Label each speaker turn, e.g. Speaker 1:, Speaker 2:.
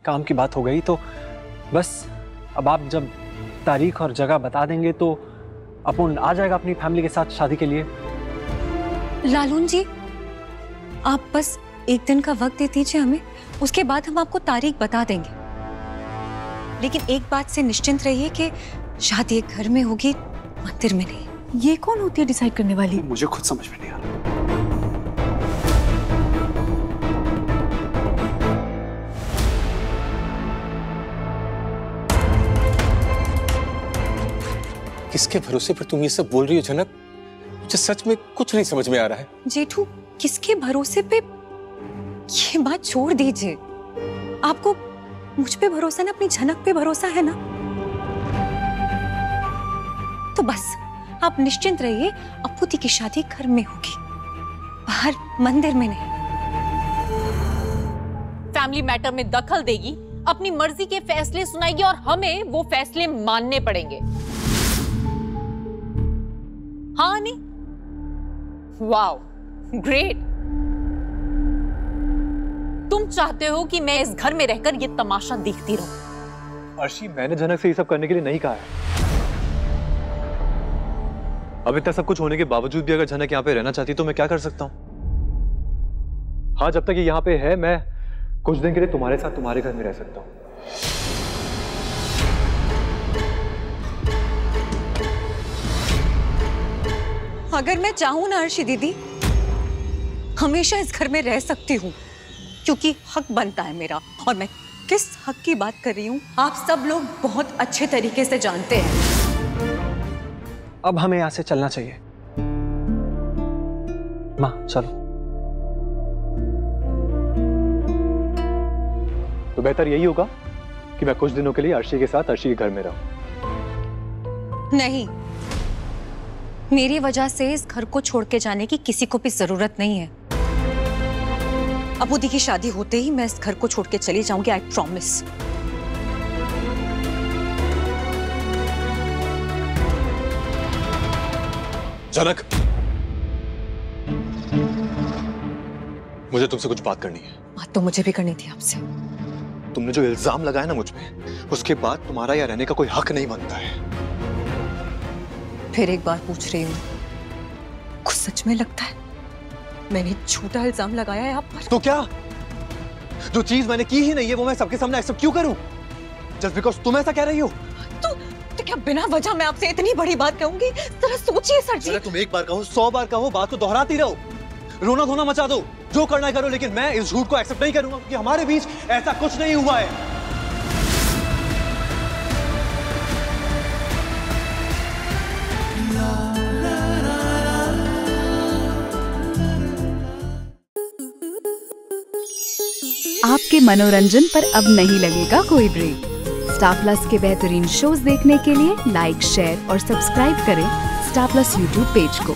Speaker 1: काम की बात हो गई तो बस अब आप जब तारीख और जगह बता देंगे तो अपुन आ जाएगा अपनी फैमिली के साथ शादी के लिए।
Speaker 2: लालून जी, आप बस एक दिन का वक्त दे दीजिए हमें, उसके बाद हम आपको तारीख बता देंगे। लेकिन एक बात से निश्चिंत रहिए कि शादी एक घर में होगी, मंदिर में नहीं।
Speaker 3: ये कौन होती है डिसाइड करने वाली?
Speaker 1: मुझे खुद समझ में नहीं आ रहा।
Speaker 4: किसके भरोसे पर तुम ये सब बोल रही हो जनक? मुझे सच में कुछ नहीं समझ में आ रहा है।
Speaker 2: जेठू, किसके भरोसे पे? ये बात छोड़ दीजिए। आपको मुझ पे भरोसा ना, अपनी झनक पे भरोसा है ना? तो बस आप निश्चिंत रहिए, अप्पू दी की शादी घर में होगी, बाहर मंदिर में नहीं।
Speaker 5: फैमिली मैटर में दखल देगी, अपनी मर्जी के फैसले सुनाएगी और हमें वो फैसले मानने पड़ेंगे। हाँ नहीं? Wow, great. तुम चाहते हो कि मैं इस घर में रहकर ये तमाशा देखती रहूं?
Speaker 1: अर्शी, मैंने जनक से ये सब करने के लिए नहीं कहा है। अब इतना सब कुछ होने के बावजूद भी अगर जनक यहाँ पे रहना चाहती तो मैं क्या कर सकता हूँ? हाँ, जब तक ये यहाँ पे है मैं कुछ दिन के लिए तुम्हारे साथ तुम्हारे घर में रह सकता हूँ।
Speaker 2: अगर मैं चाहूं ना अर्शी दीदी, हमेशा इस घर में रह सकती हूँ, क्योंकि हक बनता है मेरा। और मैं किस हक की बात कर रही हूँ आप सब लोग बहुत अच्छे तरीके से जानते हैं।
Speaker 1: अब हमें यहाँ से चलना चाहिए। माँ चलो। तो बेहतर यही होगा कि मैं कुछ दिनों के लिए अर्शी के साथ अर्शी के घर में रहूं।
Speaker 2: नहीं, मेरी वजह से इस घर को छोड़ के जाने की किसी को भी जरूरत नहीं है। अप्पू दी की शादी होते ही मैं इस घर को छोड़ के चली जाऊंगी, आई प्रॉमिस।
Speaker 4: जनक, मुझे तुमसे कुछ बात करनी है।
Speaker 2: बात तो मुझे भी करनी थी आपसे।
Speaker 4: तुमने जो इल्जाम लगाया ना मुझ पे, उसके बाद तुम्हारा यहाँ रहने का कोई हक नहीं बनता है।
Speaker 2: फिर एक बार पूछ रही हूँ, कुछ सच में लगता है मैंने झूठा इल्जाम लगाया है आप पर?
Speaker 4: तो क्या? जो चीज मैंने की ही नहीं है वो मैं सबके सामने एक्सेप्ट क्यों करूं? जस्ट बिकॉज तुम ऐसा कह रही हो?
Speaker 2: तो क्या बिना वजह मैं आपसे इतनी बड़ी बात कहूंगी? जरा सोचिए सर जी।
Speaker 4: तुम एक बार कहो, 100 बार कहो, बात को दोहराती रहो, रोना धोना मचा दो, जो करना है करो, लेकिन मैं इस झूठ को एक्सेप्ट नहीं करूंगा, क्योंकि हमारे बीच ऐसा कुछ नहीं हुआ है।
Speaker 3: आपके मनोरंजन पर अब नहीं लगेगा कोई ब्रेक। स्टार प्लस के बेहतरीन शोज देखने के लिए लाइक, शेयर और सब्सक्राइब करें स्टार प्लस यूट्यूब पेज को।